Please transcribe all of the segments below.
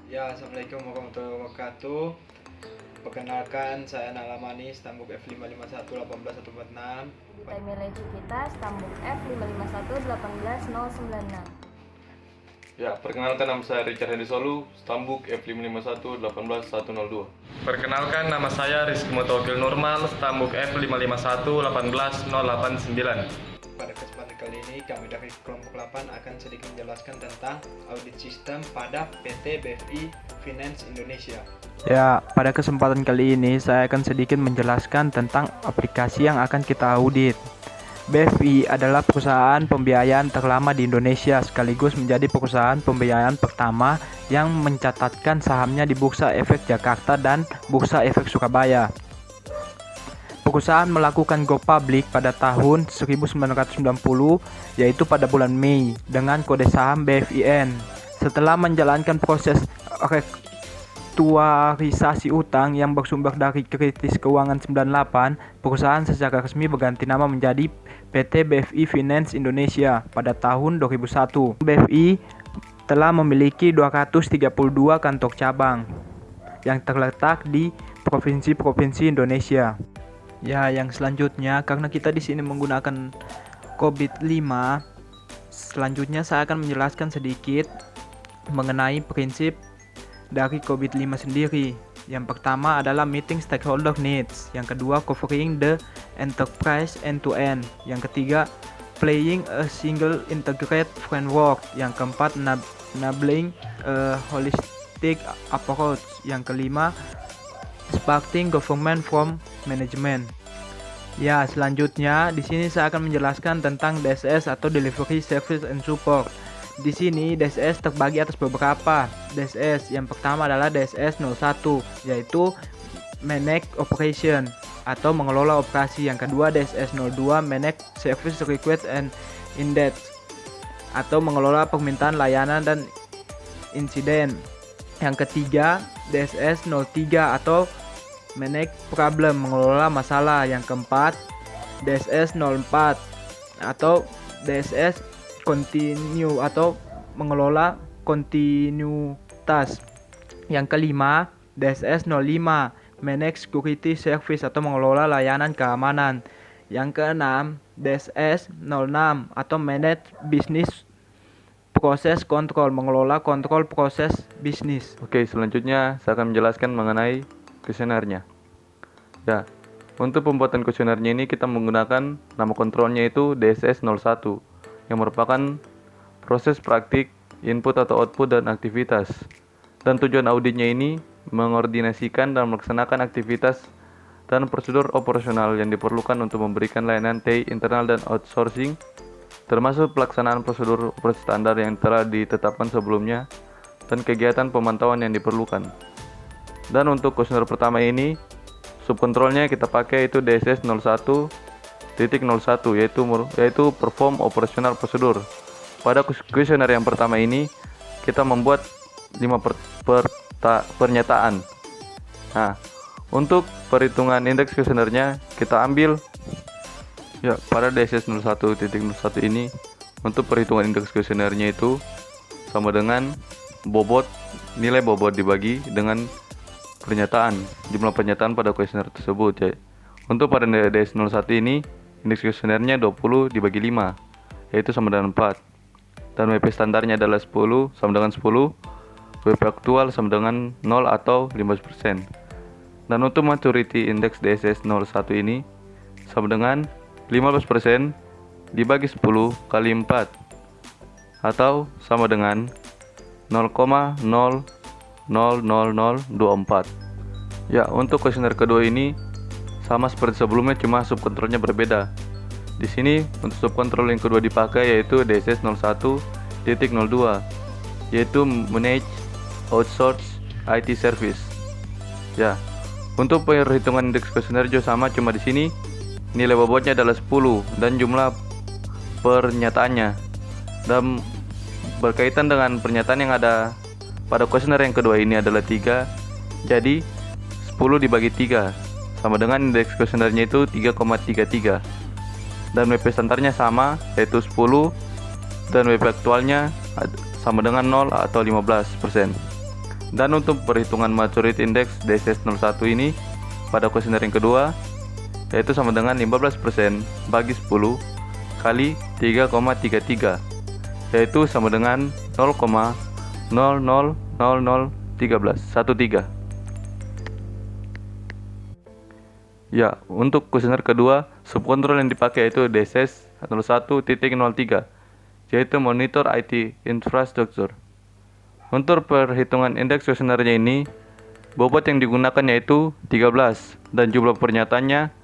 Ya, Assalamualaikum warahmatullahi wabarakatuh. Perkenalkan, saya Nalamani, Stambuk F55111846. Kita email kita Stambuk F551 18096. Ya, perkenalkan nama saya Richard Hendy Solu, Stambuk F551 18102. Perkenalkan, nama saya Rizky Mutawakil Nurmal, Stambuk F551 18089. Pada kesempatan kali ini, kami dari kelompok 8 akan sedikit menjelaskan tentang audit sistem pada PT BFI Finance Indonesia. Ya, pada kesempatan kali ini saya akan sedikit menjelaskan tentang aplikasi yang akan kita audit. BFI adalah perusahaan pembiayaan terlama di Indonesia sekaligus menjadi perusahaan pembiayaan pertama yang mencatatkan sahamnya di Bursa Efek Jakarta dan Bursa Efek Surabaya. Perusahaan melakukan go public pada tahun 1990, yaitu pada bulan Mei, dengan kode saham BFIN. Setelah menjalankan proses restrukturisasi utang yang bersumber dari krisis keuangan 98, perusahaan secara resmi berganti nama menjadi PT BFI Finance Indonesia pada tahun 2001. BFI telah memiliki 232 kantor cabang yang terletak di provinsi-provinsi Indonesia. Ya, yang selanjutnya, karena kita di sini menggunakan COVID-5, selanjutnya saya akan menjelaskan sedikit mengenai prinsip dari COVID-5 sendiri. Yang pertama adalah meeting stakeholder needs, yang kedua covering the enterprise end-to-end, yang ketiga playing a single integrated framework, yang keempat enabling a holistic approach, yang kelima sparking government from management. Ya, selanjutnya di sini saya akan menjelaskan tentang DSS atau Delivery Service and Support. Di sini DSS terbagi atas beberapa DSS. Yang pertama adalah DSS 01, yaitu Manage Operation atau mengelola operasi. Yang kedua DSS 02, Manage Service Request and Index atau mengelola permintaan layanan dan insiden. Yang ketiga DSS 03 atau Manage Problem, mengelola masalah. Yang keempat DSS 04 atau DSS Continue atau mengelola kontinuitas. Yang kelima DSS 05 Manage Security Service atau mengelola layanan keamanan. Yang keenam DSS 06 atau Manage Business Process Control, mengelola kontrol proses bisnis. Oke, selanjutnya saya akan menjelaskan mengenai kuesionernya. Ya, untuk pembuatan kuesionernya ini kita menggunakan nama kontrolnya itu DSS 01 yang merupakan proses praktik, input atau output dan aktivitas. Dan tujuan auditnya ini mengordinasikan dan melaksanakan aktivitas dan prosedur operasional yang diperlukan untuk memberikan layanan TI internal dan outsourcing, termasuk pelaksanaan prosedur operasi standar yang telah ditetapkan sebelumnya dan kegiatan pemantauan yang diperlukan. Dan untuk kuesioner pertama ini, subkontrolnya kita pakai itu DSS 01.01 yaitu perform operational procedure. Pada kuesioner yang pertama ini kita membuat 5 pernyataan. Nah, untuk perhitungan indeks kuesionernya kita ambil ya pada DSS 01.01 ini untuk perhitungan indeks kuesionernya itu sama dengan nilai bobot dibagi dengan jumlah pernyataan pada kuesioner tersebut ya. Untuk pada DSS 01 ini indeks kuesionernya 20 dibagi 5 yaitu sama dengan 4, dan WP standarnya adalah 10 sama dengan 10, WP aktual sama dengan 0 atau 15%. Dan untuk maturity index DSS 01 ini sama dengan 15% dibagi 10 kali 4 atau sama dengan 0,00024. Ya, untuk kuesioner kedua ini sama seperti sebelumnya, cuma subkontrolnya berbeda. Di sini untuk subkontrol yang kedua dipakai yaitu DSS 01.02 yaitu Manage Outsource IT Service. Ya, untuk perhitungan indeks kuesioner juga sama, cuma di sini nilai bobotnya adalah 10 dan jumlah pernyataannya. Dan berkaitan dengan pernyataan yang ada pada kuesioner yang kedua ini adalah 3. Jadi 10 dibagi 3 sama dengan indeks kuesionernya itu 3,33, dan WP standarnya sama yaitu 10, dan WP aktualnya sama dengan 0 atau 15%. Dan untuk perhitungan maturity index DSS 01 ini pada kuesioner yang kedua yaitu sama dengan 15% bagi 10 kali 3,33 yaitu sama dengan 0,000013. Ya, untuk kuesioner kedua, subkontrol yang dipakai yaitu DSS 01.03 yaitu monitor IT infrastructure. Untuk perhitungan indeks kuesionernya ini, bobot yang digunakan yaitu 13 dan jumlah pernyataannya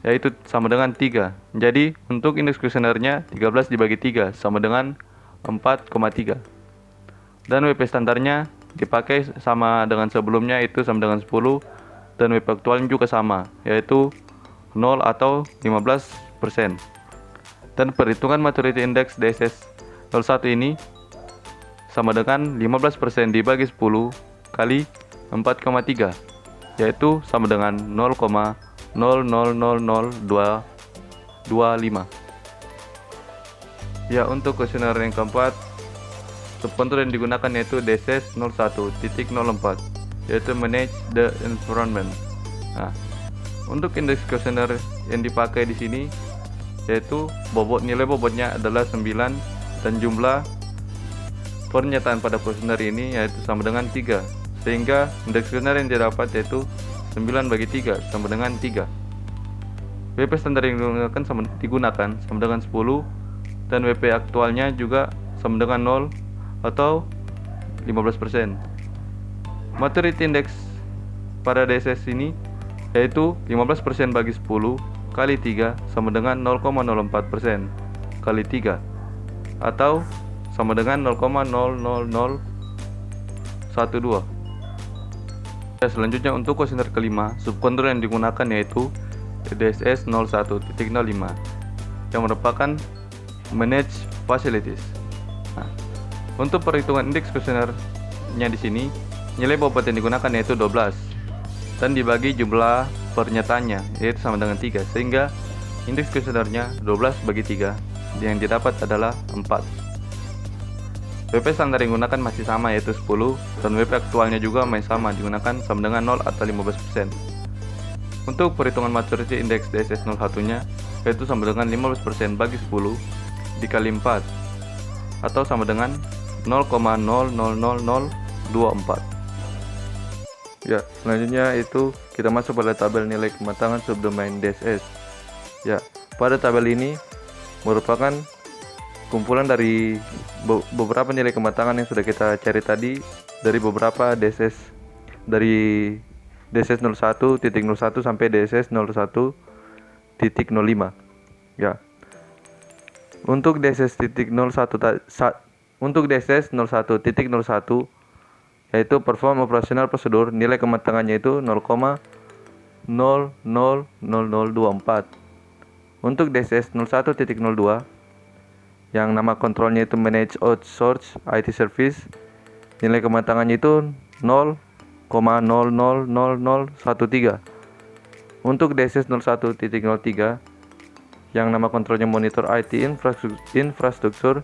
yaitu sama dengan 3. Jadi, untuk indeks kuesionernya 13 dibagi 3 sama dengan 4,3. Dan WP standarnya dipakai sama dengan sebelumnya yaitu sama dengan 10 dan WP aktualnya juga sama yaitu 0 atau 15%. Dan perhitungan maturity index DSS 01 ini sama dengan 15% dibagi 10 kali 4,3 yaitu sama dengan 0,000225. Ya, untuk kuesioner yang keempat, subkontrol yang digunakan yaitu DSS 01.04 yaitu manage the environment. Nah, untuk indeks kuesioner yang dipakai di sini yaitu nilai bobotnya adalah 9 dan jumlah pernyataan pada kuesioner ini yaitu sama dengan 3, sehingga indeks kuesioner yang didapat yaitu 9 bagi 3 sama dengan 3. WP standar yang digunakan sama dengan 10 dan WP aktualnya juga sama dengan 0 atau 15%. Maturity index pada DSS ini yaitu 15% bagi 10 kali 3 sama dengan 0,04% kali 3 atau sama dengan 0,00012. Selanjutnya untuk kuesioner kelima, subkontrol yang digunakan yaitu DSS 01.05 yang merupakan manage facilities. Nah, untuk perhitungan indeks kuesionernya di sini, nilai bobot yang digunakan yaitu 12 dan dibagi jumlah pernyataannya yaitu sama dengan 3, sehingga indeks kuesionernya 12 bagi 3 yang didapat adalah 4. WP standar yang digunakan masih sama yaitu 10 dan WP aktualnya juga masih sama digunakan sama dengan 0 atau 15%. Untuk perhitungan maturity index DSS 01 nya yaitu sama dengan 15% bagi 10 dikali 4 atau sama dengan 0,000024. Ya, selanjutnya itu kita masuk pada tabel nilai kematangan subdomain DSS. Ya, pada tabel ini merupakan kumpulan dari beberapa nilai kematangan yang sudah kita cari tadi dari beberapa DSS, dari DSS 01.01 sampai DSS 01.05. Ya. Untuk DSS 01 yaitu perform operational procedure, nilai kematangannya itu 0,000024. Untuk DSS 01.02 yang nama kontrolnya itu manage outsource IT service, nilai kematangannya itu 0,000013. Untuk DSS 01.03 yang nama kontrolnya monitor IT infrastructure,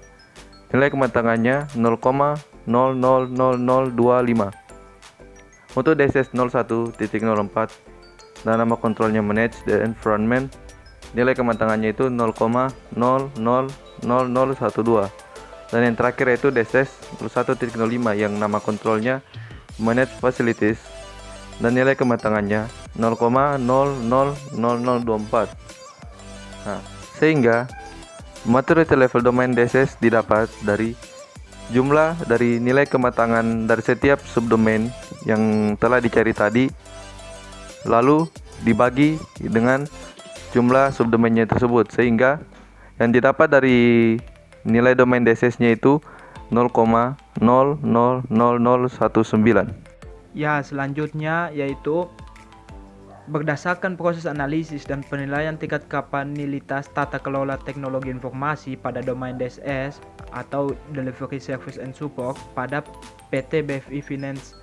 nilai kematangannya 0,000025. Untuk DSS 01.04 dan nama kontrolnya manage the environment, nilai kematangannya itu 0,000012. Dan yang terakhir yaitu DSS 01.05 yang nama kontrolnya manage facilities dan nilai kematangannya 0,000024. Nah, sehingga maturity level domain DSS didapat dari jumlah dari nilai kematangan dari setiap subdomain yang telah dicari tadi, lalu dibagi dengan jumlah subdomainnya tersebut, sehingga yang didapat dari nilai domain DSS-nya itu 0,000019. Ya, selanjutnya yaitu berdasarkan proses analisis dan penilaian tingkat kapabilitas tata kelola teknologi informasi pada domain DSS atau Delivery Service and Support pada PT BFI Finance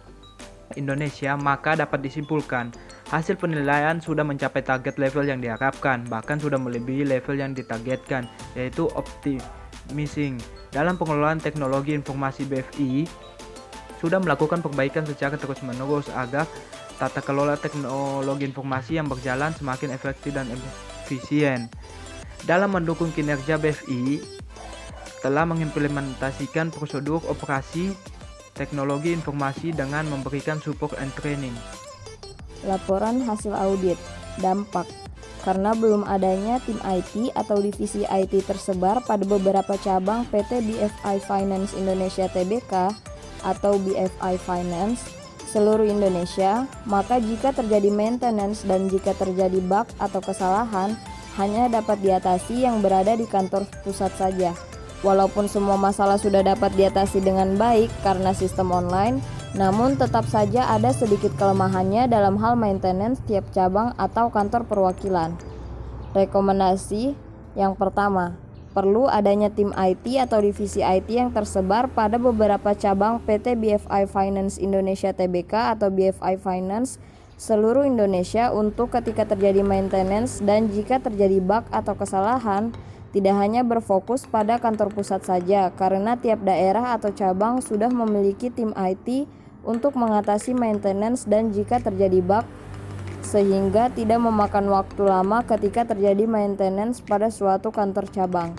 Indonesia, maka dapat disimpulkan hasil penilaian sudah mencapai target level yang diharapkan, bahkan sudah melebihi level yang ditargetkan, yaitu optimizing. Dalam pengelolaan teknologi informasi BFI sudah melakukan perbaikan secara terus-menerus agar tata kelola teknologi informasi yang berjalan semakin efektif dan efisien. Dalam mendukung kinerja BFI, telah mengimplementasikan prosedur operasi teknologi informasi dengan memberikan support and training. Laporan hasil audit. Dampak. Karena belum adanya tim IT atau divisi IT tersebar pada beberapa cabang PT BFI Finance Indonesia Tbk atau BFI Finance seluruh Indonesia, maka jika terjadi maintenance dan jika terjadi bug atau kesalahan, hanya dapat diatasi yang berada di kantor pusat saja. Walaupun semua masalah sudah dapat diatasi dengan baik karena sistem online, namun tetap saja ada sedikit kelemahannya dalam hal maintenance tiap cabang atau kantor perwakilan. Rekomendasi yang pertama, perlu adanya tim IT atau divisi IT yang tersebar pada beberapa cabang PT BFI Finance Indonesia Tbk atau BFI Finance seluruh Indonesia untuk ketika terjadi maintenance dan jika terjadi bug atau kesalahan, tidak hanya berfokus pada kantor pusat saja, karena tiap daerah atau cabang sudah memiliki tim IT untuk mengatasi maintenance dan jika terjadi bug, sehingga tidak memakan waktu lama ketika terjadi maintenance pada suatu kantor cabang.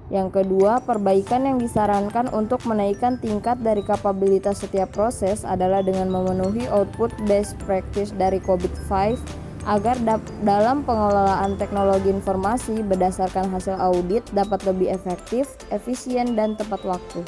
Yang kedua, perbaikan yang disarankan untuk menaikkan tingkat dari kapabilitas setiap proses adalah dengan memenuhi output best practice dari COVID-5 agar dalam pengelolaan teknologi informasi berdasarkan hasil audit dapat lebih efektif, efisien, dan tepat waktu.